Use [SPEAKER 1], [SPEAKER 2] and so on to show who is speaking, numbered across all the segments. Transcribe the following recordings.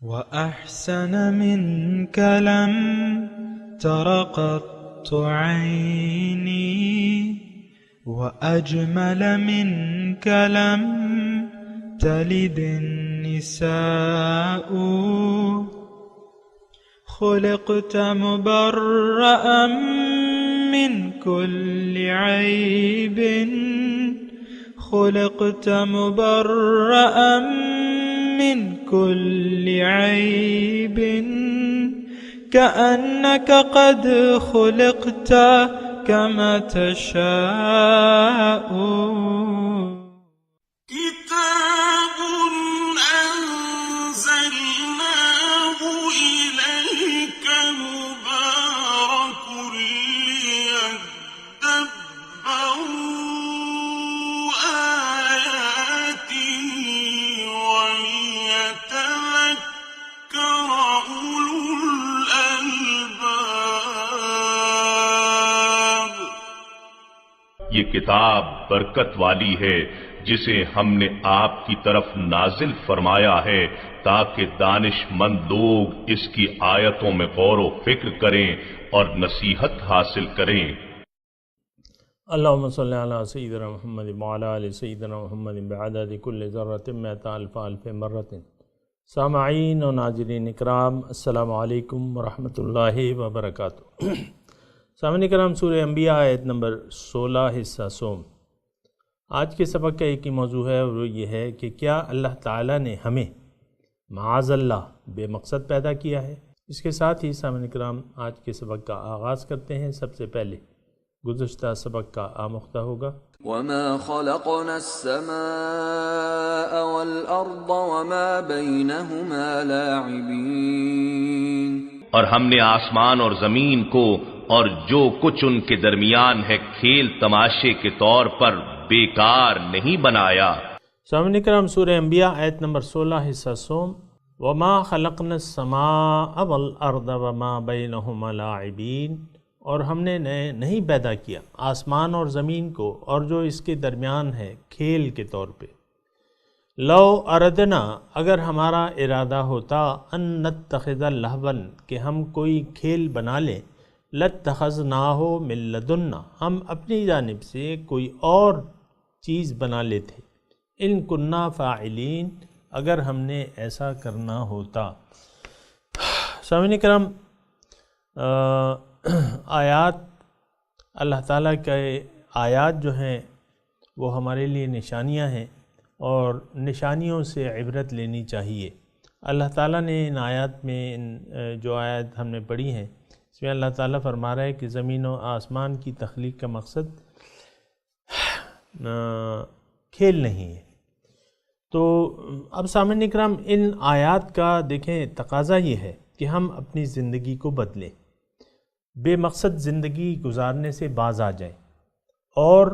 [SPEAKER 1] وأحسن منك لم تر قط عيني وأجمل منك لم تلد النساء خلقت مبرأ من كل عيب خلقت مبرأ من كل عيب كأنك قد خلقت كما تشاء
[SPEAKER 2] كتاب أنزلناه إليك مبارك ليدبروا آياته وليتذكر أولو الألباب۔
[SPEAKER 3] یہ کتاب برکت والی ہے جسے ہم نے آپ کی طرف نازل فرمایا ہے تاکہ دانش مند لوگ اس کی آیتوں میں غور و فکر کریں اور نصیحت حاصل کریں۔
[SPEAKER 4] اللہم صلی علی سیدنا محمد وعلی آل سیدنا محمد بعدد کل ذرۃ مئۃ الف الف مرۃ۔ سامعین و ناظرین اکرام، السلام علیکم ورحمۃ اللہ وبرکاتہ۔ سامعین اکرام، سورہ انبیاء آیت نمبر 16 حصہ سوم۔ آج کے سبق کا ایک ہی موضوع ہے اور وہ یہ ہے کہ کیا اللہ تعالیٰ نے ہمیں معاذ اللہ بے مقصد پیدا کیا ہے؟ اس کے ساتھ ہی سامعین اکرام آج کے سبق کا آغاز کرتے ہیں۔ سب سے پہلے گزشتہ سبق کا آموختہ ہوگا
[SPEAKER 5] وَمَا خَلَقْنَا السَّمَاءَ وَالْأَرْضَ وَمَا بَيْنَهُمَا لَاعِبِينَ،
[SPEAKER 3] اور ہم نے آسمان اور زمین کو اور جو کچھ ان کے درمیان ہے کھیل تماشے کے طور پر بیکار نہیں بنایا۔
[SPEAKER 4] سامعین اکرام، سورہ انبیاء آیت نمبر 16 حصہ سوم۔ وَمَا خَلَقْنَا السَّمَاءَ وَالْأَرْضَ وَمَا بَيْنَهُمَا لَاعِبِينَ، اور ہم نے نہیں پیدا کیا آسمان اور زمین کو اور جو اس کے درمیان ہے کھیل کے طور پہ۔ لو اردنا، اگر ہمارا ارادہ ہوتا ان نتخذ لہوا، کہ ہم کوئی کھیل بنا لیں، لاتخذناہ من لدنا، ہم اپنی جانب سے کوئی اور چیز بنا لیتے، ان کننا فاعلین، اگر ہم نے ایسا کرنا ہوتا۔ سامعین کرام، آیات اللہ تعالیٰ کے آیات جو ہیں وہ ہمارے لیے نشانیاں ہیں اور نشانیوں سے عبرت لینی چاہیے۔ اللہ تعالیٰ نے ان آیات میں جو آیات ہم نے پڑھی ہیں اس میں اللہ تعالیٰ فرما رہا ہے کہ زمین و آسمان کی تخلیق کا مقصد کھیل نہیں ہے۔ تو اب سامعین اکرام، ان آیات کا دیکھیں تقاضا یہ ہے کہ ہم اپنی زندگی کو بدلیں، بے مقصد زندگی گزارنے سے باز آ جائیں اور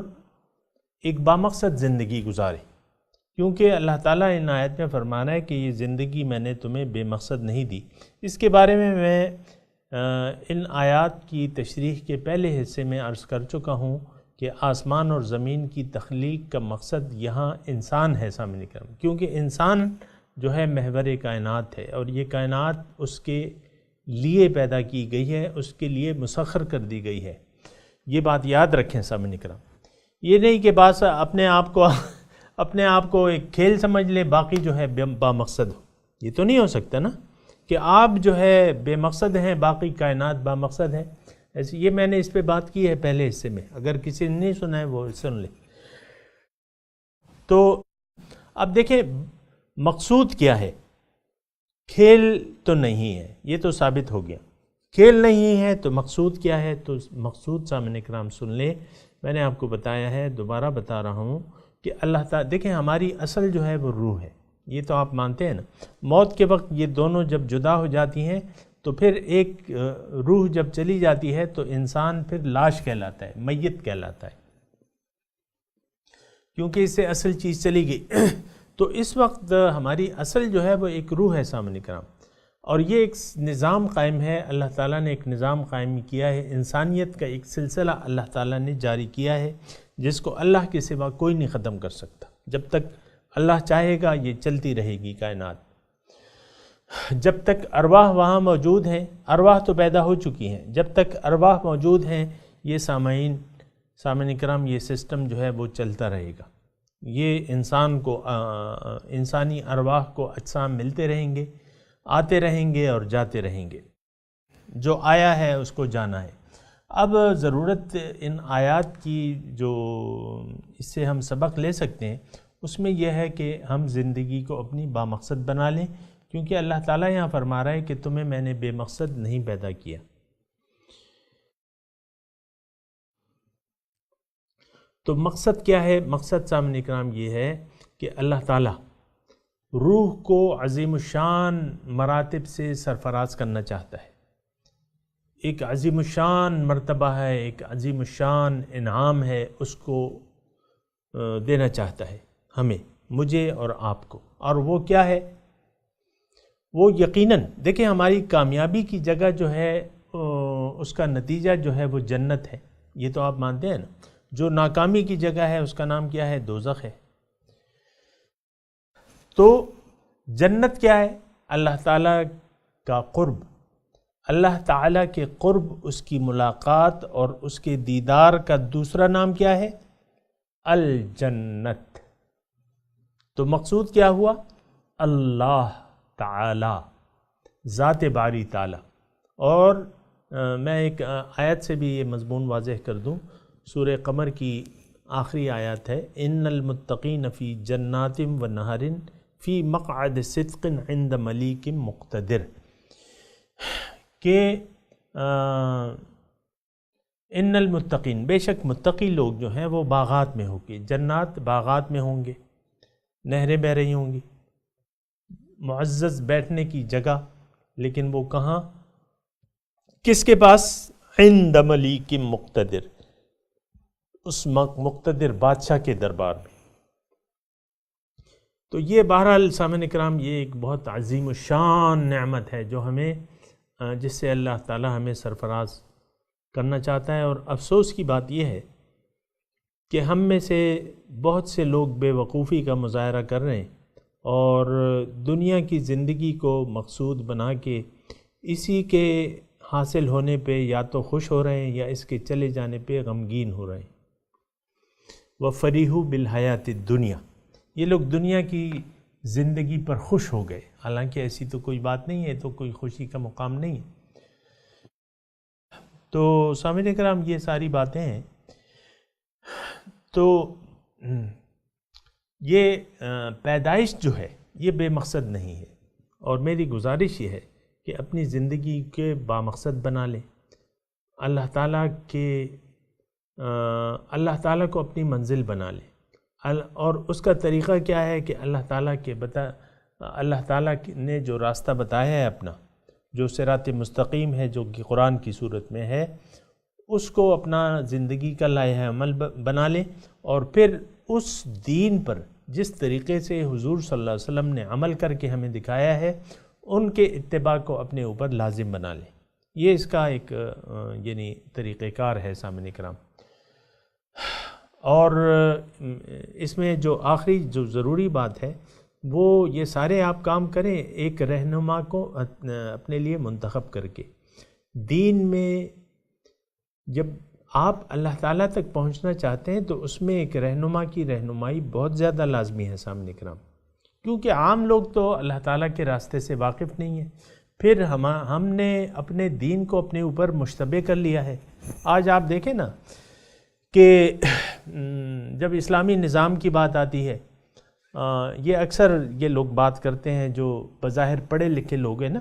[SPEAKER 4] ایک بامقصد زندگی گزاریں، کیونکہ اللہ تعالیٰ ان آیت میں فرمانا ہے کہ یہ زندگی میں نے تمہیں بے مقصد نہیں دی۔ اس کے بارے میں ان آیات کی تشریح کے پہلے حصے میں عرض کر چکا ہوں کہ آسمان اور زمین کی تخلیق کا مقصد یہاں انسان ہے سامنے کرم، کیونکہ انسان جو ہے محور کائنات ہے اور یہ کائنات اس کے لیے پیدا کی گئی ہے، اس کے لیے مسخر کر دی گئی ہے۔ یہ بات یاد رکھیں سامعین کرام، یہ نہیں کہ بس اپنے آپ کو ایک کھیل سمجھ لیں، باقی جو ہے بامقصد ہو۔ یہ تو نہیں ہو سکتا نا کہ آپ جو ہے بے مقصد ہیں، باقی کائنات بامقصد ہے۔ ایسے یہ میں نے اس پہ بات کی ہے پہلے حصے میں، اگر کسی نے نہیں سنا ہے وہ سن لے۔ تو اب دیکھیں مقصود کیا ہے؟ کھیل تو نہیں ہے، یہ تو ثابت ہو گیا۔ کھیل نہیں ہے تو مقصود کیا ہے؟ تو مقصود سامعین کرام سن لیں، میں نے آپ کو بتایا ہے، دوبارہ بتا رہا ہوں کہ اللہ تعالیٰ، دیکھیں ہماری اصل جو ہے وہ روح ہے، یہ تو آپ مانتے ہیں نا۔ موت کے وقت یہ دونوں جب جدا ہو جاتی ہیں تو پھر ایک روح جب چلی جاتی ہے تو انسان پھر لاش کہلاتا ہے، میت کہلاتا ہے، کیونکہ اس سے اصل چیز چلی گئی۔ تو اس وقت ہماری اصل جو ہے وہ ایک روح ہے سامعین کرام، اور یہ ایک نظام قائم ہے، اللہ تعالیٰ نے ایک نظام قائم کیا ہے، انسانیت کا ایک سلسلہ اللہ تعالیٰ نے جاری کیا ہے جس کو اللہ کے سوا کوئی نہیں ختم کر سکتا۔ جب تک اللہ چاہے گا یہ چلتی رہے گی کائنات۔ جب تک ارواح وہاں موجود ہیں، ارواح تو پیدا ہو چکی ہیں، جب تک ارواح موجود ہیں یہ سامعین کرام یہ سسٹم جو ہے وہ چلتا رہے گا. یہ انسانی ارواح کو اجسام ملتے رہیں گے، آتے رہیں گے اور جاتے رہیں گے، جو آیا ہے اس کو جانا ہے. اب ضرورت ان آیات کی جو اس سے ہم سبق لے سکتے ہیں اس میں یہ ہے کہ ہم زندگی کو اپنی بامقصد بنا لیں، کیونکہ اللہ تعالیٰ یہاں فرما رہا ہے کہ تمہیں میں نے بے مقصد نہیں پیدا کیا. تو مقصد کیا ہے؟ مقصد سامنے کرام یہ ہے کہ اللہ تعالیٰ روح کو عظیم الشان مراتب سے سرفراز کرنا چاہتا ہے. ایک عظیم الشان مرتبہ ہے، ایک عظیم الشان انعام ہے، اس کو دینا چاہتا ہے ہمیں، مجھے اور آپ کو. اور وہ کیا ہے؟ وہ یقیناً دیکھیں ہماری کامیابی کی جگہ جو ہے اس کا نتیجہ جو ہے وہ جنت ہے، یہ تو آپ مانتے ہیں نا. جو ناکامی کی جگہ ہے اس کا نام کیا ہے؟ دوزخ ہے. تو جنت کیا ہے؟ اللہ تعالیٰ کا قرب، اللہ تعالیٰ کے قرب، اس کی ملاقات اور اس کے دیدار کا دوسرا نام کیا ہے؟ الجنت. تو مقصود کیا ہوا؟ اللہ تعالی، ذات باری تعالی. اور میں ایک آیت سے بھی یہ مضمون واضح کر دوں، سورہ قمر کی آخری آیت ہے، ان المتقین فی جنات و نہر فی مقعد صدق عند ملیک مقتدر، کہ ان المتقین، بے شک متقی لوگ جو ہیں وہ باغات میں ہوں گے. جنات باغات میں ہوں گے، نہریں بہہ رہی ہوں گی، معزز بیٹھنے کی جگہ، لیکن وہ کہاں؟ کس کے پاس؟ عند ملیک مقتدر، اس مقتدر بادشاہ کے دربار میں. تو یہ بہرحال سامعین کرام یہ ایک بہت عظیم الشان نعمت ہے جو ہمیں، جس سے اللہ تعالی ہمیں سرفراز کرنا چاہتا ہے. اور افسوس کی بات یہ ہے کہ ہم میں سے بہت سے لوگ بے وقوفی کا مظاہرہ کر رہے ہیں اور دنیا کی زندگی کو مقصود بنا کے اسی کے حاصل ہونے پہ یا تو خوش ہو رہے ہیں یا اس کے چلے جانے پہ غمگین ہو رہے ہیں. وَفَرِحُوا بِالْحَيَاةِ الدُّنْيَا، یہ لوگ دنیا کی زندگی پر خوش ہو گئے، حالانکہ ایسی تو کوئی بات نہیں ہے، تو کوئی خوشی کا مقام نہیں ہے. تو سامعین کرام یہ ساری باتیں ہیں. تو یہ پیدائش جو ہے یہ بے مقصد نہیں ہے، اور میری گزارش یہ ہے کہ اپنی زندگی کے بامقصد بنا لیں. اللہ تعالیٰ کو اپنی منزل بنا لیں. اور اس کا طریقہ کیا ہے کہ اللہ تعالیٰ نے جو راستہ بتایا ہے اپنا، جو صراط مستقیم ہے جو کہ قرآن کی صورت میں ہے، اس کو اپنا زندگی کا لائحہ عمل بنا لیں، اور پھر اس دین پر جس طریقے سے حضور صلی اللہ علیہ وسلم نے عمل کر کے ہمیں دکھایا ہے ان کے اتباع کو اپنے اوپر لازم بنا لیں. یہ اس کا ایک یعنی طریقہ کار ہے سامعین کرام. اور اس میں جو آخری جو ضروری بات ہے وہ یہ سارے آپ کام کریں ایک رہنما کو اپنے لیے منتخب کر کے. دین میں جب آپ اللہ تعالیٰ تک پہنچنا چاہتے ہیں تو اس میں ایک رہنما کی رہنمائی بہت زیادہ لازمی ہے سامنے کرام، کیونکہ عام لوگ تو اللہ تعالیٰ کے راستے سے واقف نہیں ہیں. پھر ہم نے اپنے دین کو اپنے اوپر مشتبہ کر لیا ہے. آج آپ دیکھیں نا کہ جب اسلامی نظام کی بات آتی ہے، یہ اکثر یہ لوگ بات کرتے ہیں جو بظاہر پڑھے لکھے لوگ ہیں نا،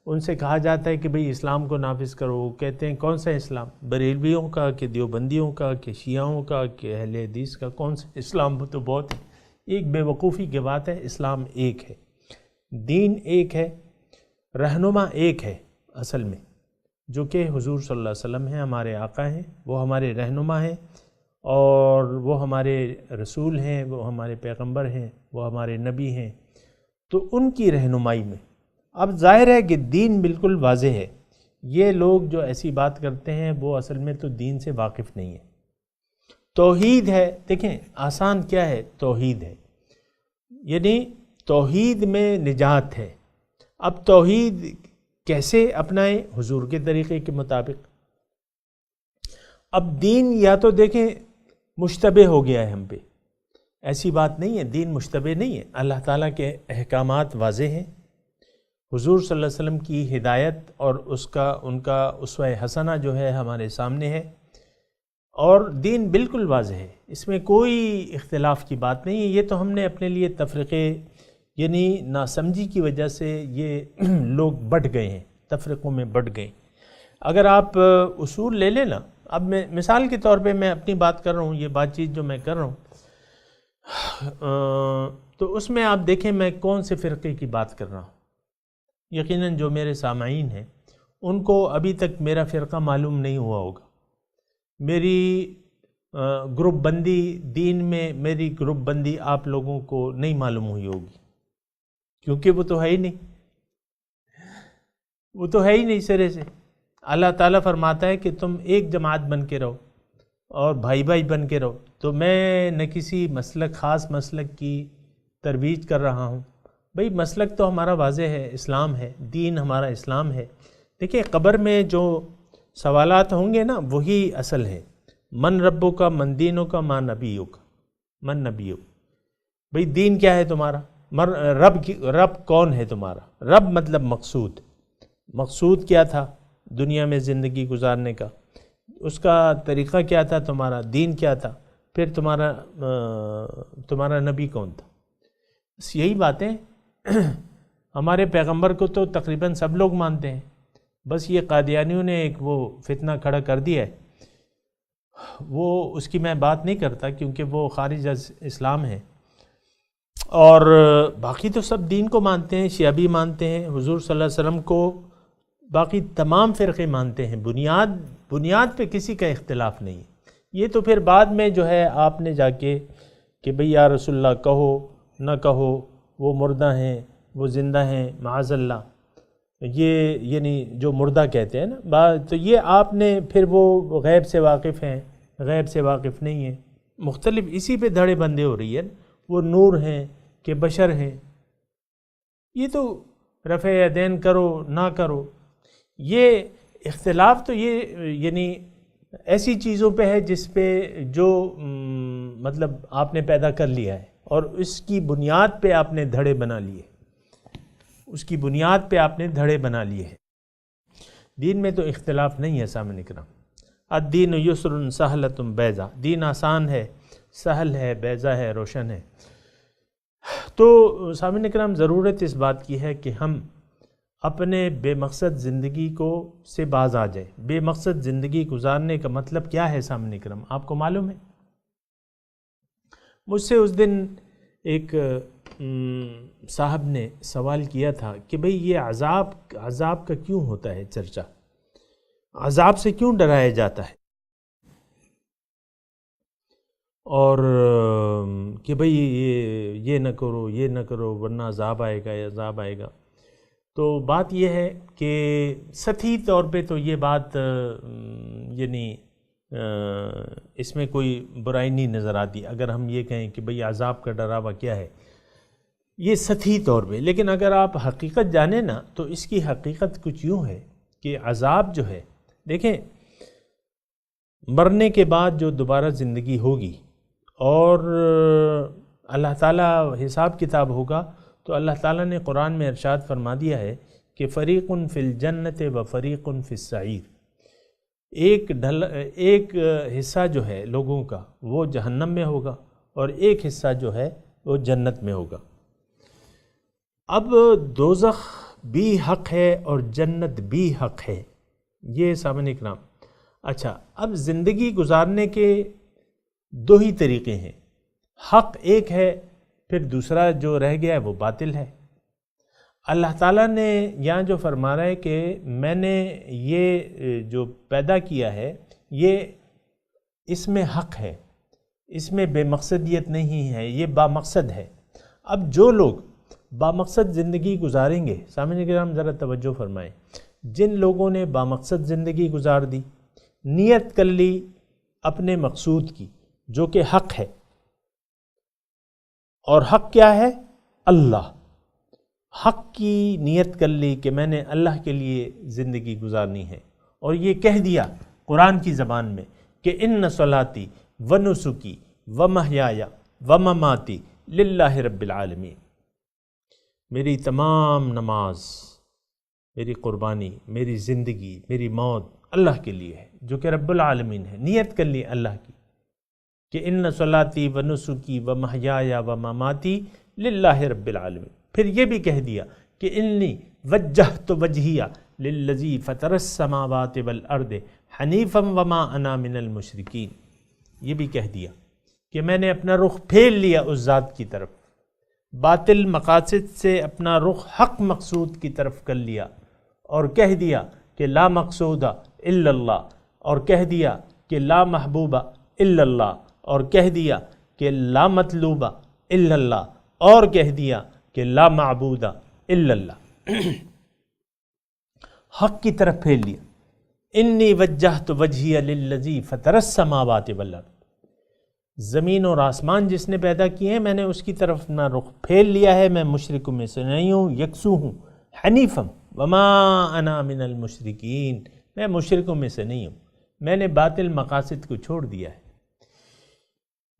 [SPEAKER 4] ان سے کہا جاتا ہے کہ بھئی اسلام کو نافذ کرو. وہ کہتے ہیں کون سا اسلام؟ بریلویوں کا کہ دیوبندیوں کا کہ شیعوں کا کہ اہل حدیث کا؟ کون سا اسلام؟ تو بہت ایک بے وقوفی کی بات ہے. اسلام ایک ہے، دین ایک ہے، رہنما ایک ہے اصل میں، جو کہ حضور صلی اللہ علیہ وسلم ہیں، ہمارے آقا ہیں، وہ ہمارے رہنما ہیں، اور وہ ہمارے رسول ہیں، وہ ہمارے پیغمبر ہیں، وہ ہمارے نبی ہیں. تو ان کی رہنمائی میں اب ظاہر ہے کہ دین بالکل واضح ہے. یہ لوگ جو ایسی بات کرتے ہیں وہ اصل میں تو دین سے واقف نہیں ہے. توحید ہے، دیکھیں آسان کیا ہے، توحید ہے، یعنی توحید میں نجات ہے. اب توحید کیسے اپنائیں؟ حضور کے طریقے کے مطابق۔ اب دین یا تو دیکھیں مشتبہ ہو گیا ہے ہم پہ، ایسی بات نہیں ہے، دین مشتبہ نہیں ہے، اللہ تعالیٰ کے احکامات واضح ہیں، حضور صلی اللہ علیہ وسلم کی ہدایت اور ان کا اسوہ حسنہ جو ہے ہمارے سامنے ہے، اور دین بالکل واضح ہے، اس میں کوئی اختلاف کی بات نہیں ہے۔ یہ تو ہم نے اپنے لیے تفرقے یعنی ناسمجھی کی وجہ سے یہ لوگ بٹ گئے ہیں، تفرقوں میں بٹ گئے۔ اگر آپ اصول لے لیں نا، اب میں مثال کے طور پہ میں اپنی بات کر رہا ہوں، یہ بات چیت جو میں کر رہا ہوں تو اس میں آپ دیکھیں میں کون سے فرقے کی بات کر رہا ہوں۔ یقیناً جو میرے سامعین ہیں ان کو ابھی تک میرا فرقہ معلوم نہیں ہوا ہوگا، میری گروپ بندی دین میں، میری گروپ بندی آپ لوگوں کو نہیں معلوم ہوئی ہوگی، کیونکہ وہ تو ہے ہی نہیں، وہ تو ہے ہی نہیں سرے سے۔ اللہ تعالیٰ فرماتا ہے کہ تم ایک جماعت بن کے رہو اور بھائی بھائی بن کے رہو، تو میں نہ کسی مسلک، خاص مسلک کی ترویج کر رہا ہوں۔ بھئی مسلک تو ہمارا واضح ہے، اسلام ہے، دین ہمارا اسلام ہے۔ دیکھیں قبر میں جو سوالات ہوں گے نا وہی اصل ہے، من ربوں کا، من دینوں کا، ما نبیوں کا، من نبیوں۔ بھئی دین کیا ہے تمہارا؟ رب کون ہے تمہارا؟ رب مطلب مقصود، مقصود کیا تھا دنیا میں زندگی گزارنے کا، اس کا طریقہ کیا تھا تمہارا، دین کیا تھا، پھر تمہارا نبی کون تھا۔ بس یہی باتیں ہمارے پیغمبر کو تو تقریباً سب لوگ مانتے ہیں، بس یہ قادیانیوں نے ایک وہ فتنہ کھڑا کر دیا ہے، وہ اس کی میں بات نہیں کرتا کیونکہ وہ خارج از اسلام ہے، اور باقی تو سب دین کو مانتے ہیں، شیعہ بھی مانتے ہیں، حضور صلی اللہ علیہ وسلم کو باقی تمام فرقے مانتے ہیں، بنیاد پہ کسی کا اختلاف نہیں ہے۔ یہ تو پھر بعد میں جو ہے آپ نے جا کے کہ بھئی یا رسول اللہ کہو نہ کہو، وہ مردہ ہیں وہ زندہ ہیں، معاذ اللہ، یہ یعنی جو مردہ کہتے ہیں نا، تو یہ آپ نے پھر وہ غیب سے واقف ہیں، غیب سے واقف نہیں ہیں، مختلف اسی پہ دھڑے بندے ہو رہی ہے، وہ نور ہیں کہ بشر ہیں۔ یہ تو رفع یدین کرو نہ کرو، یہ اختلاف تو یہ یعنی ایسی چیزوں پہ ہے جس پہ جو مطلب آپ نے پیدا کر لیا ہے اور اس کی بنیاد پہ آپ نے دھڑے بنا لیے، اس کی بنیاد پہ آپ نے دھڑے بنا لیے ہیں۔ دین میں تو اختلاف نہیں ہے سامنے کرام۔ الدین یسر سہلۃ بیضا، دین آسان ہے، سہل ہے، بیضا ہے، روشن ہے۔ تو سامعین کرام ضرورت اس بات کی ہے کہ ہم اپنے بے مقصد زندگی سے باز آ جائیں۔ بے مقصد زندگی گزارنے کا مطلب کیا ہے سامعین کرام؟ آپ کو معلوم ہے؟ مجھ سے اس دن ایک صاحب نے سوال کیا تھا کہ بھئی یہ عذاب کا کیوں ہوتا ہے چرچا، عذاب سے کیوں ڈرایا جاتا ہے، اور کہ بھئی یہ نہ کرو، یہ نہ کرو ورنہ عذاب آئے گا، عذاب آئے گا۔ تو بات یہ ہے کہ سطحی طور پہ تو یہ بات یعنی اس میں کوئی برائی نہیں نظر آتی اگر ہم یہ کہیں کہ بھئی عذاب کا ڈراوا کیا ہے، یہ سطحی طور پہ۔ لیکن اگر آپ حقیقت جانیں نا تو اس کی حقیقت کچھ یوں ہے کہ عذاب جو ہے، دیکھیں مرنے کے بعد جو دوبارہ زندگی ہوگی اور اللہ تعالیٰ حساب کتاب ہوگا، تو اللہ تعالیٰ نے قرآن میں ارشاد فرما دیا ہے کہ فریق فی الجنت و فریق فی السعیر، ایک حصہ جو ہے لوگوں کا وہ جہنم میں ہوگا اور ایک حصہ جو ہے وہ جنت میں ہوگا۔ اب دوزخ بھی حق ہے اور جنت بھی حق ہے، یہ سامعین اکرام۔ اچھا، اب زندگی گزارنے کے دو ہی طریقے ہیں، حق ایک ہے، پھر دوسرا جو رہ گیا ہے وہ باطل ہے۔ اللہ تعالیٰ نے یہاں جو فرما رہا ہے کہ میں نے یہ جو پیدا کیا ہے یہ اس میں حق ہے، اس میں بے مقصدیت نہیں ہے، یہ بامقصد ہے۔ اب جو لوگ بامقصد زندگی گزاریں گے، سامعین کرام ذرا توجہ فرمائیں، جن لوگوں نے بامقصد زندگی گزار دی، نیت کر لی اپنے مقصود کی جو کہ حق ہے، اور حق کیا ہے؟ اللہ۔ حق کی نیت کر لی کہ میں نے اللہ کے لیے زندگی گزارنی ہے، اور یہ کہہ دیا قرآن کی زبان میں کہ ان صلاتی و نسکی و محیای و مماتی للہ رب العالمین، میری تمام نماز، میری قربانی، میری زندگی، میری موت اللہ کے لیے ہے جو کہ رب العالمین ہے۔ نیت کر لی اللہ کی کہ ان صلاتی و نسکی و محیای و مماتی للہ رب العالمین۔ پھر یہ بھی کہہ دیا کہ انی وجہت وجہی للذی فطر السماوات والارض حنیفا وما انا من المشرکین، یہ بھی کہہ دیا کہ میں نے اپنا رخ پھیر لیا اس ذات کی طرف، باطل مقاصد سے اپنا رخ حق مقصود کی طرف کر لیا، اور کہہ دیا کہ لا مقصود الا اللہ، اور کہہ دیا کہ لا محبوب الا اللہ، اور کہہ دیا کہ لا مطلوب الا اللہ، اور کہہ دیا کہ لا معبود الا اللہ۔ حق کی طرف پھیر لیا، انی وجہت وجہی للذی فطر السماوات والارض، زمین اور آسمان جس نے پیدا کیے ہیں میں نے اس کی طرف اپنا رخ پھیر لیا ہے، میں مشرکوں میں سے نہیں ہوں، یکسو ہوں، حنیفم وما انا من المشرکین، میں مشرکوں میں سے نہیں ہوں، میں نے باطل مقاصد کو چھوڑ دیا ہے۔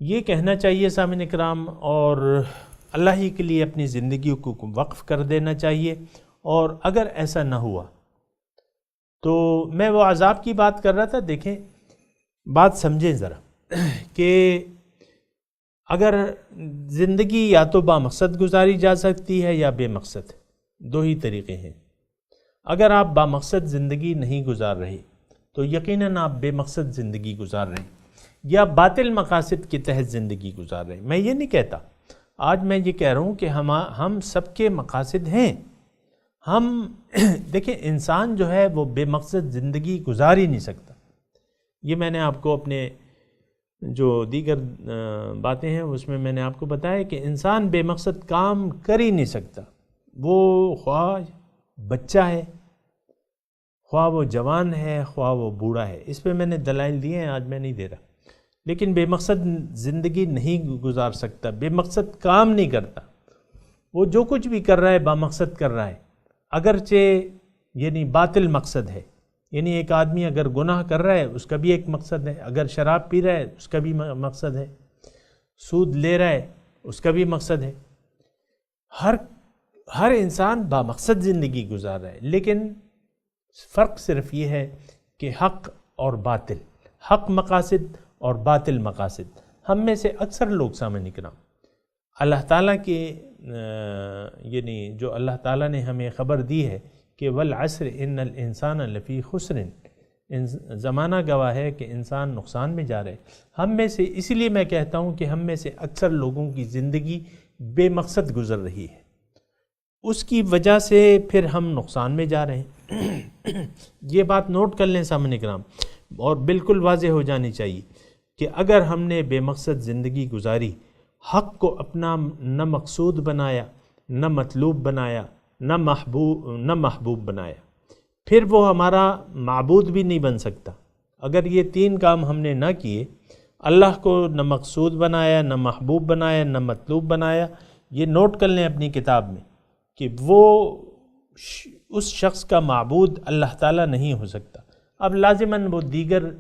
[SPEAKER 4] یہ کہنا چاہیے سامعین اکرام، اور اللہ ہی کے لیے اپنی زندگیوں کو وقف کر دینا چاہیے۔ اور اگر ایسا نہ ہوا تو میں وہ عذاب کی بات کر رہا تھا، دیکھیں بات سمجھیں ذرا کہ اگر زندگی یا تو بامقصد گزاری جا سکتی ہے یا بے مقصد، دو ہی طریقے ہیں۔ اگر آپ بامقصد زندگی نہیں گزار رہے تو یقیناً آپ بے مقصد زندگی گزار رہے ہیں، یا باطل مقاصد کے تحت زندگی گزار رہے ہیں۔ میں یہ نہیں کہتا، آج میں یہ کہہ رہا ہوں کہ ہم سب کے مقاصد ہیں۔ ہم دیکھیں انسان جو ہے وہ بے مقصد زندگی گزار ہی نہیں سکتا۔ یہ میں نے آپ کو اپنے جو دیگر باتیں ہیں اس میں نے آپ کو بتایا کہ انسان بے مقصد کام کر ہی نہیں سکتا، وہ خواہ بچہ ہے، خواہ وہ جوان ہے، خواہ وہ بوڑھا ہے۔ اس پہ میں نے دلائل دیے ہیں، آج میں نہیں دے رہا، لیکن بے مقصد زندگی نہیں گزار سکتا، بے مقصد کام نہیں کرتا۔ وہ جو کچھ بھی کر رہا ہے بامقصد کر رہا ہے، اگرچہ یعنی باطل مقصد ہے۔ یعنی ایک آدمی اگر گناہ کر رہا ہے اس کا بھی ایک مقصد ہے، اگر شراب پی رہا ہے اس کا بھی مقصد ہے، سود لے رہا ہے اس کا بھی مقصد ہے۔ ہر انسان بامقصد زندگی گزار رہا ہے، لیکن فرق صرف یہ ہے کہ حق اور باطل، حق مقاصد اور باطل مقاصد۔ ہم میں سے اکثر لوگ سامعین کرام اللہ تعالیٰ کے یعنی جو اللہ تعالیٰ نے ہمیں خبر دی ہے کہ والعصر ان الانسان لفی خسر، زمانہ گواہ ہے کہ انسان نقصان میں جا رہے ہیں۔ ہم میں سے، اسی لیے میں کہتا ہوں کہ ہم میں سے اکثر لوگوں کی زندگی بے مقصد گزر رہی ہے، اس کی وجہ سے پھر ہم نقصان میں جا رہے ہیں۔ یہ بات نوٹ کر لیں سامعین کرام، اور بالکل واضح ہو جانی چاہیے کہ اگر ہم نے بے مقصد زندگی گزاری، حق کو اپنا نہ مقصود بنایا، نہ مطلوب بنایا، نہ محبوب بنایا، پھر وہ ہمارا معبود بھی نہیں بن سکتا۔ اگر یہ تین کام ہم نے نہ کیے، اللہ کو نہ مقصود بنایا، نہ محبوب بنایا، نہ مطلوب بنایا، یہ نوٹ کر لیں اپنی کتاب میں کہ وہ اس شخص کا معبود اللہ تعالیٰ نہیں ہو سکتا۔ اب لازماً وہ دیگر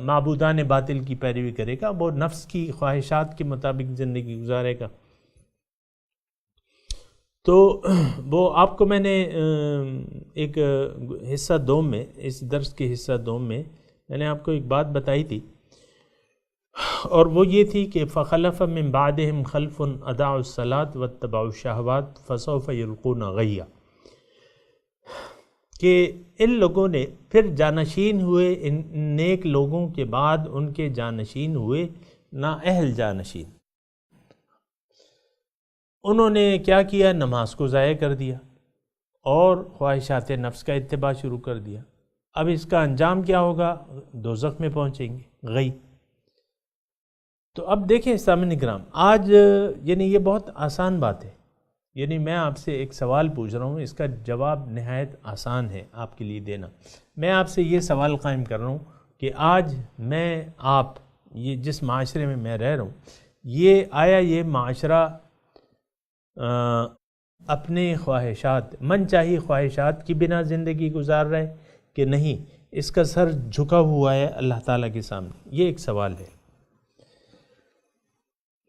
[SPEAKER 4] معبودان باطل کی پیروی کرے گا، وہ نفس کی خواہشات کے مطابق زندگی گزارے گا۔ تو وہ آپ کو میں نے ایک حصہ دوم میں، اس درس کے حصہ دوم میں نے آپ کو ایک بات بتائی تھی، اور وہ یہ تھی کہ فخلف من بعدہم خلف اضاعوا الصلاۃ واتبعوا الشہوات فسوف یلقون غیا، کہ ان لوگوں نے پھر جانشین ہوئے، ان نیک لوگوں کے بعد ان کے جانشین ہوئے نااہل جانشین۔ انہوں نے کیا کیا؟ نماز کو ضائع کر دیا اور خواہشات نفس کا اتباع شروع کر دیا۔ اب اس کا انجام کیا ہوگا؟ دوزخ میں پہنچیں گے، غی۔ تو اب دیکھیں سامعین کرام، آج یعنی یہ بہت آسان بات ہے، یعنی میں آپ سے ایک سوال پوچھ رہا ہوں، اس کا جواب نہایت آسان ہے آپ کے لیے دینا۔ میں آپ سے یہ سوال قائم کر رہا ہوں کہ آج میں آپ یہ جس معاشرے میں میں رہ رہا ہوں، یہ آیا یہ معاشرہ اپنے خواہشات، من چاہی خواہشات کی بنا زندگی گزار رہے کہ نہیں اس کا سر جھکا ہوا ہے اللہ تعالیٰ کے سامنے؟ یہ ایک سوال ہے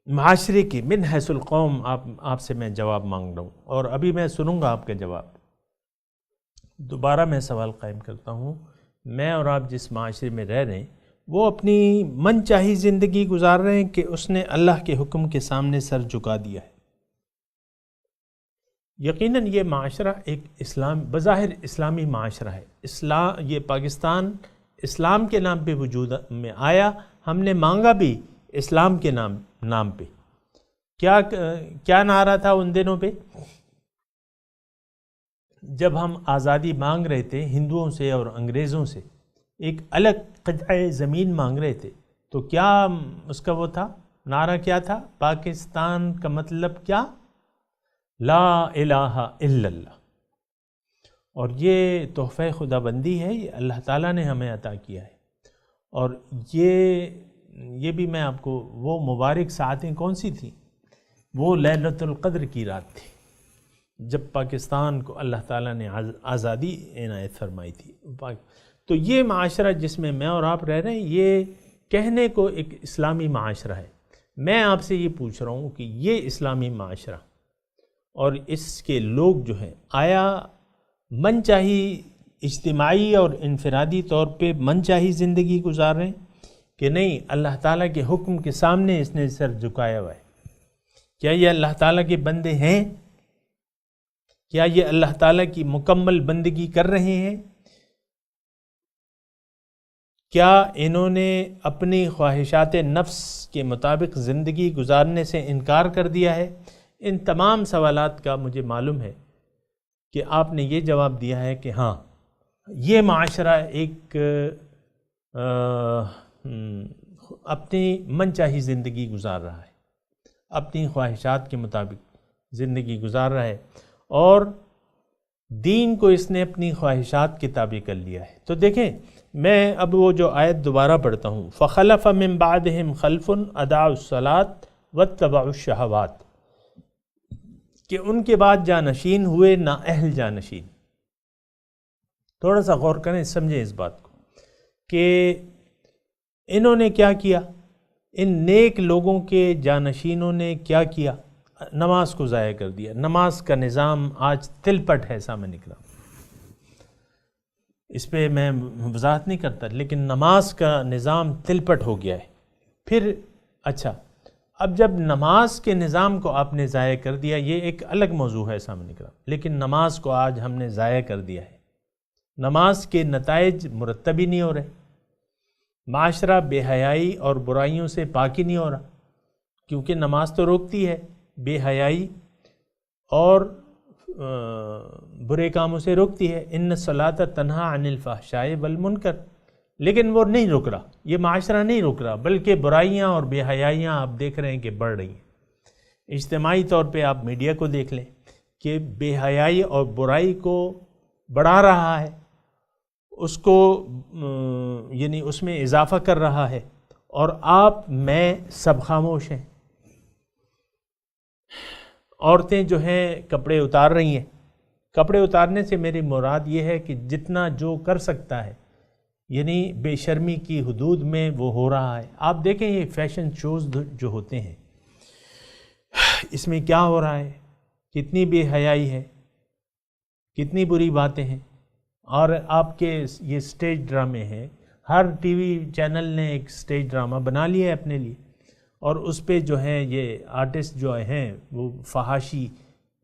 [SPEAKER 4] معاشرے کی من حیث القوم. آپ سے میں جواب مانگ رہا ہوں اور ابھی میں سنوں گا آپ کا جواب. دوبارہ میں سوال قائم کرتا ہوں، میں اور آپ جس معاشرے میں رہ رہے ہیں وہ اپنی من چاہی زندگی گزار رہے ہیں کہ اس نے اللہ کے حکم کے سامنے سر جھکا دیا ہے؟ یقیناً یہ معاشرہ ایک بظاہر اسلامی معاشرہ ہے. یہ پاکستان اسلام کے نام پہ وجود میں آیا، ہم نے مانگا بھی اسلام کے نام پہ. کیا نعرہ تھا ان دنوں پہ جب ہم آزادی مانگ رہے تھے ہندوؤں سے اور انگریزوں سے، ایک الگ قطعہ زمین مانگ رہے تھے، تو کیا اس کا وہ تھا نعرہ؟ کیا تھا؟ پاکستان کا مطلب کیا؟ لا الہ الا اللہ. اور یہ تحفہ خدا بندی ہے، یہ اللہ تعالیٰ نے ہمیں عطا کیا ہے. اور یہ بھی میں آپ کو، وہ مبارک ساعتیں کون سی تھیں؟ وہ لیلۃ القدر کی رات تھی جب پاکستان کو اللہ تعالیٰ نے آزادی عنایت فرمائی تھی. تو یہ معاشرہ جس میں اور آپ رہ رہے ہیں یہ کہنے کو ایک اسلامی معاشرہ ہے. میں آپ سے یہ پوچھ رہا ہوں کہ یہ اسلامی معاشرہ اور اس کے لوگ جو ہیں آیا من چاہی اجتماعی اور انفرادی طور پہ من چاہی زندگی گزار رہے ہیں کہ نہیں اللہ تعالیٰ کے حکم کے سامنے اس نے سر جھکایا ہوا ہے؟ کیا یہ اللہ تعالیٰ کے بندے ہیں؟ کیا یہ اللہ تعالیٰ کی مکمل بندگی کر رہے ہیں؟ کیا انہوں نے اپنی خواہشات نفس کے مطابق زندگی گزارنے سے انکار کر دیا ہے؟ ان تمام سوالات کا مجھے معلوم ہے کہ آپ نے یہ جواب دیا ہے کہ ہاں یہ معاشرہ ایک اپنی من چاہی زندگی گزار رہا ہے، اپنی خواہشات کے مطابق زندگی گزار رہا ہے اور دین کو اس نے اپنی خواہشات کے تابع کر لیا ہے. تو دیکھیں میں اب وہ جو آیت دوبارہ پڑھتا ہوں، فخلف من بعدہم خلف اضاعوا الصلاۃ واتبعوا الشہوات، کہ ان کے بعد جانشین ہوئے نااہل جانشین. تھوڑا سا غور کریں، سمجھیں اس بات کو کہ انہوں نے کیا کیا، ان نیک لوگوں کے جانشینوں نے کیا کیا؟ نماز کو ضائع کر دیا. نماز کا نظام آج تل پٹ ہے سامنے نکلا، اس پہ میں وضاحت نہیں کرتا، لیکن نماز کا نظام تل پٹ ہو گیا ہے. پھر اچھا اب جب نماز کے نظام کو آپ نے ضائع کر دیا، یہ ایک الگ موضوع ہے سامنے نکلا، لیکن نماز کو آج ہم نے ضائع کر دیا ہے. نماز کے نتائج مرتب ہی نہیں ہو رہے، معاشرہ بے حیائی اور برائیوں سے پاک ہی نہیں ہو رہا، کیونکہ نماز تو روکتی ہے بے حیائی اور برے کاموں سے روکتی ہے. ان الصلاۃ تنہی عن الفحشاء والمنکر، لیکن وہ نہیں رک رہا، یہ معاشرہ نہیں رک رہا، بلکہ برائیاں اور بے حیائیاں آپ دیکھ رہے ہیں کہ بڑھ رہی ہیں. اجتماعی طور پہ آپ میڈیا کو دیکھ لیں کہ بے حیائی اور برائی کو بڑھا رہا ہے، اس کو یعنی اس میں اضافہ کر رہا ہے، اور آپ میں سب خاموش ہیں. عورتیں جو ہیں کپڑے اتار رہی ہیں. کپڑے اتارنے سے میری مراد یہ ہے کہ جتنا جو کر سکتا ہے، یعنی بے شرمی کی حدود میں وہ ہو رہا ہے. آپ دیکھیں یہ فیشن شوز جو ہوتے ہیں، اس میں کیا ہو رہا ہے، کتنی بے حیائی ہے، کتنی بری باتیں ہیں. اور آپ کے یہ سٹیج ڈرامے ہیں، ہر ٹی وی چینل نے ایک سٹیج ڈرامہ بنا لیا ہے اپنے لیے، اور اس پہ جو ہیں یہ آرٹسٹ جو ہیں وہ فحاشی،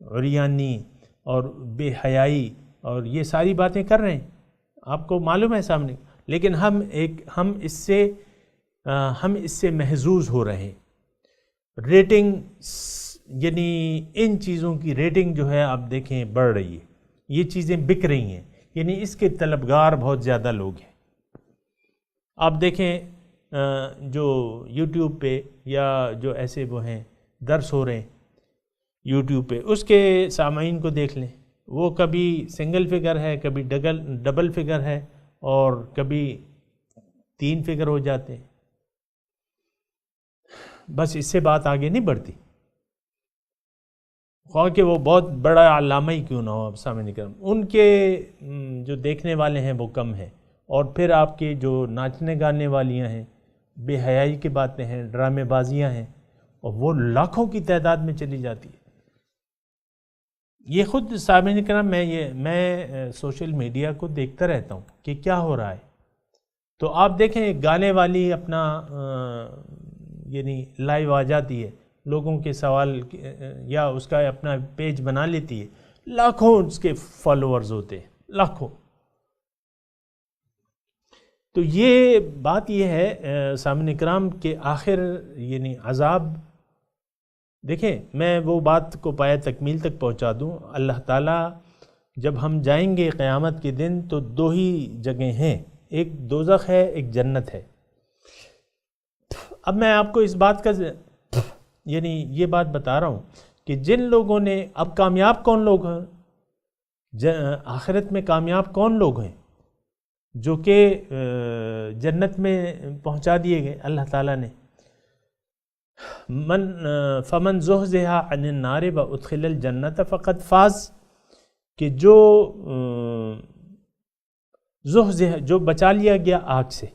[SPEAKER 4] عریانی اور بے حیائی اور یہ ساری باتیں کر رہے ہیں. آپ کو معلوم ہے سامنے، لیکن ہم اس سے محظوظ ہو رہے ہیں. ریٹنگ یعنی ان چیزوں کی ریٹنگ جو ہے آپ دیکھیں بڑھ رہی ہے، یہ چیزیں بک رہی ہیں، یعنی اس کے طلبگار بہت زیادہ لوگ ہیں. آپ دیکھیں جو یوٹیوب پہ یا جو ایسے وہ ہیں درس ہو رہے ہیں یوٹیوب پہ، اس کے سامعین کو دیکھ لیں، وہ کبھی سنگل فگر ہے، کبھی ڈبل فگر ہے، اور کبھی 3 فگر ہو جاتے ہیں. بس اس سے بات آگے نہیں بڑھتی. خواہ کہ وہ بہت بڑا علامہ ہی کیوں نہ ہو. اب سامنے کرم ان کے جو دیکھنے والے ہیں وہ کم ہیں، اور پھر آپ کے جو ناچنے گانے والیاں ہیں، بے حیائی کی باتیں ہیں، ڈرامے بازیاں ہیں، اور وہ لاکھوں کی تعداد میں چلی جاتی ہے. یہ خود سامعین کرام میں سوشل میڈیا کو دیکھتا رہتا ہوں کہ کیا ہو رہا ہے. تو آپ دیکھیں گانے والی اپنا یعنی لائیو آ جاتی ہے، لوگوں کے سوال یا اس کا اپنا پیج بنا لیتی ہے، لاکھوں اس کے فالوورز ہوتے ہیں، لاکھوں. تو یہ بات یہ ہے سامعین کرام کہ آخر یعنی عذاب، دیکھیں میں وہ بات کو پایہ تکمیل تک پہنچا دوں. اللہ تعالیٰ جب ہم جائیں گے قیامت کے دن تو دو ہی جگہیں ہیں، ایک دوزخ ہے، ایک جنت ہے. اب میں آپ کو اس بات کا یعنی یہ بات بتا رہا ہوں کہ جن لوگوں نے، اب کامیاب کون لوگ ہیں آخرت میں؟ کامیاب کون لوگ ہیں جو کہ جنت میں پہنچا دیے گئے اللہ تعالیٰ نے. فمن زحزح عن النار وادخل الجنت فقد فاز، کہ جو زحزح جو بچا لیا گیا آگ سے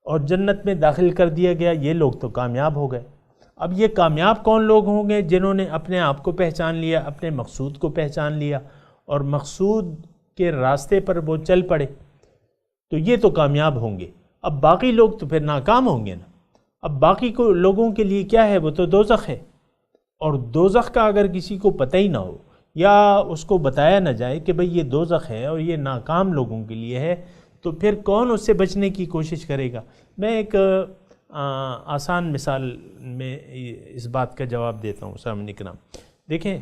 [SPEAKER 4] اور جنت میں داخل کر دیا گیا، یہ لوگ تو کامیاب ہو گئے. اب یہ کامیاب کون لوگ ہوں گے؟ جنہوں نے اپنے آپ کو پہچان لیا، اپنے مقصود کو پہچان لیا اور مقصود کے راستے پر وہ چل پڑے، تو یہ تو کامیاب ہوں گے. اب باقی لوگ تو پھر ناکام ہوں گے نا. اب باقی کو لوگوں کے لیے کیا ہے؟ وہ تو دوزخ ہے. اور دوزخ کا اگر کسی کو پتہ ہی نہ ہو یا اس کو بتایا نہ جائے کہ بھئی یہ دوزخ ہے اور یہ ناکام لوگوں کے لیے ہے، تو پھر کون اس سے بچنے کی کوشش کرے گا؟ میں ایک آسان مثال میں اس بات کا جواب دیتا ہوں سامعین کرام. دیکھیں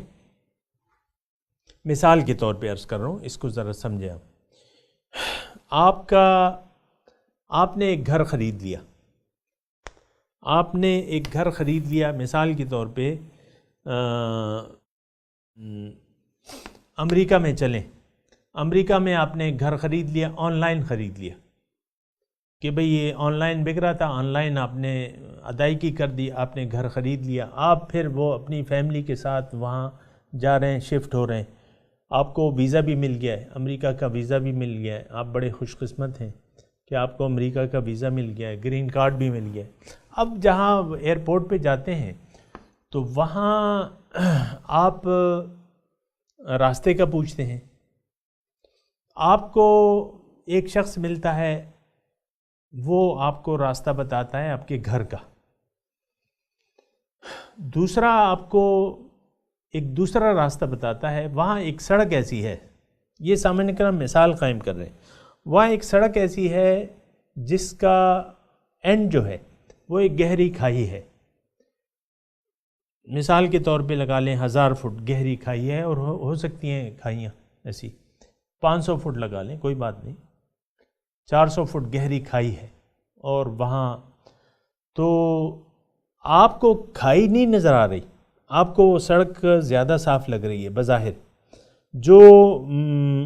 [SPEAKER 4] مثال کے طور پہ عرض کر رہا ہوں، اس کو ذرا سمجھیں. آپ نے ایک گھر خرید لیا، مثال کے طور پہ امریکہ میں چلیں. امریکہ میں آپ نے گھر خرید لیا، آن لائن خرید لیا کہ بھئی یہ آن لائن بک رہا تھا، آن لائن آپ نے ادائیگی کر دی، آپ نے گھر خرید لیا. آپ پھر وہ اپنی فیملی کے ساتھ وہاں جا رہے ہیں، شفٹ ہو رہے ہیں. آپ کو ویزا بھی مل گیا ہے، امریکہ کا ویزا بھی مل گیا ہے. آپ بڑے خوش قسمت ہیں کہ آپ کو امریکہ کا ویزا مل گیا ہے، گرین کارڈ بھی مل گیا ہے. اب جہاں ایئرپورٹ پہ جاتے ہیں تو وہاں آپ راستے کا پوچھتے ہیں. آپ کو ایک شخص ملتا ہے، وہ آپ کو راستہ بتاتا ہے آپ کے گھر کا. دوسرا آپ کو ایک دوسرا راستہ بتاتا ہے. وہاں ایک سڑک ایسی ہے، یہ سامعین کرام مثال قائم کر رہے ہیں، وہاں ایک سڑک ایسی ہے جس کا اینڈ جو ہے وہ ایک گہری کھائی ہے. مثال کے طور پہ لگا لیں 1000 فٹ گہری کھائی ہے، اور ہو سکتی ہیں کھائیاں ایسی 500 فٹ لگا لیں، کوئی بات نہیں، 400 فٹ گہری کھائی ہے. اور وہاں تو آپ کو کھائی نہیں نظر آ رہی، آپ کو وہ سڑک زیادہ صاف لگ رہی ہے بظاہر. جو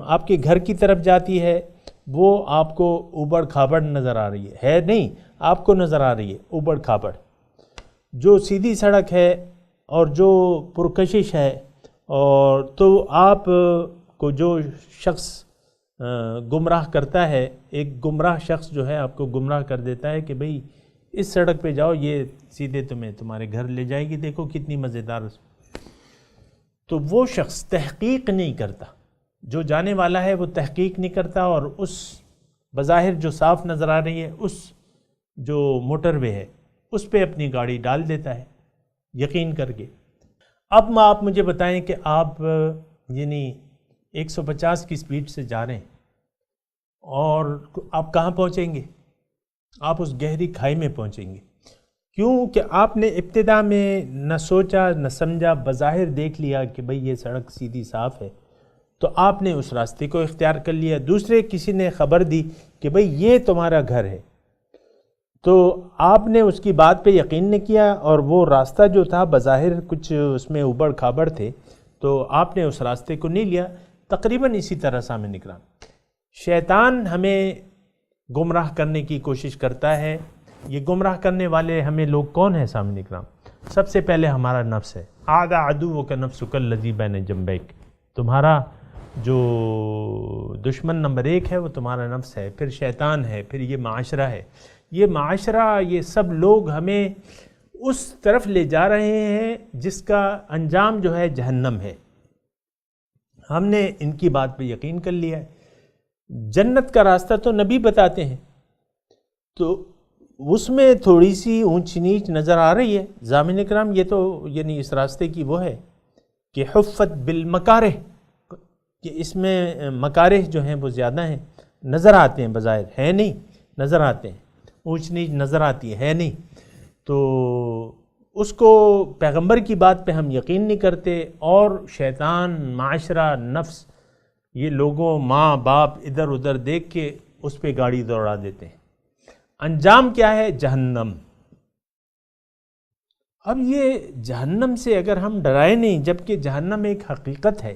[SPEAKER 4] آپ کے گھر کی طرف جاتی ہے وہ آپ کو اوبڑ کھابڑ نظر آ رہی ہے نہیں، آپ کو نظر آ رہی ہے اوبڑ کھابڑ. جو سیدھی سڑک ہے اور جو پرکشش ہے، اور تو آپ کو جو شخص گمراہ کرتا ہے، ایک گمراہ شخص جو ہے آپ کو گمراہ کر دیتا ہے کہ بھئی اس سڑک پہ جاؤ، یہ سیدھے تمہیں تمہارے گھر لے جائے گی، دیکھو کتنی مزیدار. تو وہ شخص تحقیق نہیں کرتا، جو جانے والا ہے وہ تحقیق نہیں کرتا، اور اس بظاہر جو صاف نظر آ رہی ہے اس جو موٹر وے ہے اس پہ اپنی گاڑی ڈال دیتا ہے یقین کر کے. اب آپ مجھے بتائیں کہ آپ یعنی 150 کی سپیڈ سے جا رہے ہیں اور آپ کہاں پہنچیں گے؟ آپ اس گہری کھائی میں پہنچیں گے. کیوں کہ آپ نے ابتدا میں نہ سوچا نہ سمجھا، بظاہر دیکھ لیا کہ بھئی یہ سڑک سیدھی صاف ہے تو آپ نے اس راستے کو اختیار کر لیا. دوسرے کسی نے خبر دی کہ بھئی یہ تمہارا گھر ہے، تو آپ نے اس کی بات پہ یقین نہیں کیا، اور وہ راستہ جو تھا بظاہر کچھ اس میں اوبڑ کھابڑ تھے تو آپ نے اس راستے کو نہیں لیا. تقریباً اسی طرح سامنے نکرام شیطان ہمیں گمراہ کرنے کی کوشش کرتا ہے. یہ گمراہ کرنے والے ہمیں لوگ کون ہیں سامنے نکرام؟ سب سے پہلے ہمارا نفس ہے. آدھا عدوک نفسک الذی بین جنبیک، تمہارا جو دشمن نمبر 1 ہے وہ تمہارا نفس ہے، پھر شیطان ہے، پھر یہ معاشرہ ہے. یہ معاشرہ، یہ سب لوگ ہمیں اس طرف لے جا رہے ہیں جس کا انجام جو ہے جہنم ہے. ہم نے ان کی بات پہ یقین کر لیا ہے. جنت کا راستہ تو نبی بتاتے ہیں، تو اس میں تھوڑی سی اونچ نیچ نظر آ رہی ہے. ضامن اکرام، یہ تو یعنی اس راستے کی وہ ہے کہ حفت بالمکارہ، کہ اس میں مکارہ جو ہیں وہ زیادہ ہیں، نظر آتے ہیں، بظاہر ہے نہیں، نظر آتے ہیں. اونچ نیچ نظر آتی ہے نہیں. تو اس کو پیغمبر کی بات پہ ہم یقین نہیں کرتے، اور شیطان، معاشرہ، نفس، یہ لوگوں، ماں باپ ادھر ادھر دیکھ کے اس پہ گاڑی دوڑا دیتے ہیں. انجام کیا ہے؟ جہنم. اب یہ جہنم سے اگر ہم ڈرائے نہیں، جبکہ جہنم ایک حقیقت ہے،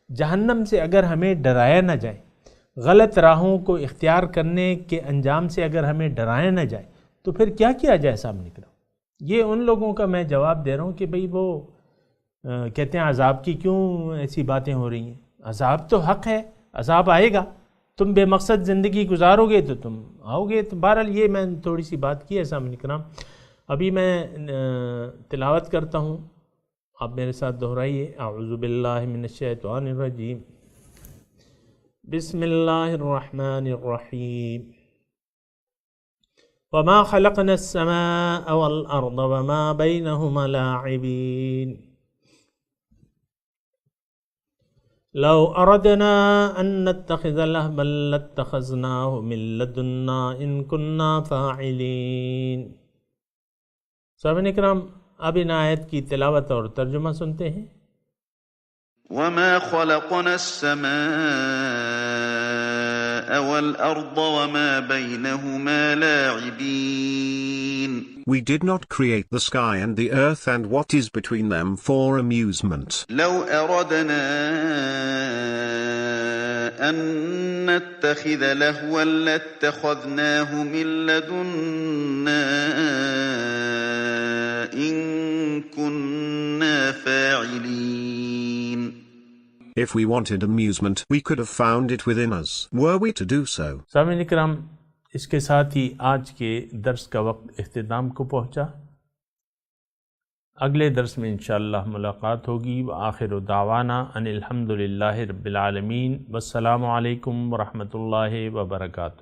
[SPEAKER 4] جہنم سے اگر ہمیں ڈرایا نہ جائے، غلط راہوں کو اختیار کرنے کے انجام سے اگر ہمیں ڈرایا نہ جائے، تو پھر کیا کیا جائے سامنے کرو. یہ ان لوگوں کا میں جواب دے رہا ہوں کہ بھئی وہ کہتے ہیں عذاب کی کیوں ایسی باتیں ہو رہی ہیں. عذاب تو حق ہے، عذاب آئے گا. تم بے مقصد زندگی گزارو گے تو تم آؤ گے. تو بہرحال یہ میں تھوڑی سی بات کی ہے سامنے کرام. ابھی میں تلاوت کرتا ہوں، آپ میرے ساتھ دہرائیے. اعوذ باللہ من الشیطان الرجیم، بسم اللہ الرحمن الرحیم. وما خلقنا السماء والأرض وما بينهما لاعبين لو أردنا أن نتخذ لهوا لاتخذناه من لدنا إن كنا فاعلين. سامعین اکرام، اب ان آیت کی تلاوت اور ترجمہ سنتے ہیں.
[SPEAKER 6] وما خلقنا السماء والأرض وما بينهما لاعبين.
[SPEAKER 7] We did not create the sky and the earth and what is between them for amusement.
[SPEAKER 6] لو أردنا أن نتخذ لهوا لاتخذناه من لدنا إن كنا فاعلين.
[SPEAKER 7] If we wanted amusement, we could have found it within us, were we to do so.
[SPEAKER 4] سامعین اکرام، اس کے ساتھ ہی آج کے درس کا وقت اختتام کو پہنچا. اگلے درس میں انشاءاللہ ملاقات ہوگی. وآخر دعوانا ان الحمدللہ رب العالمین، والسلام علیکم ورحمۃ اللہ وبرکاتہ.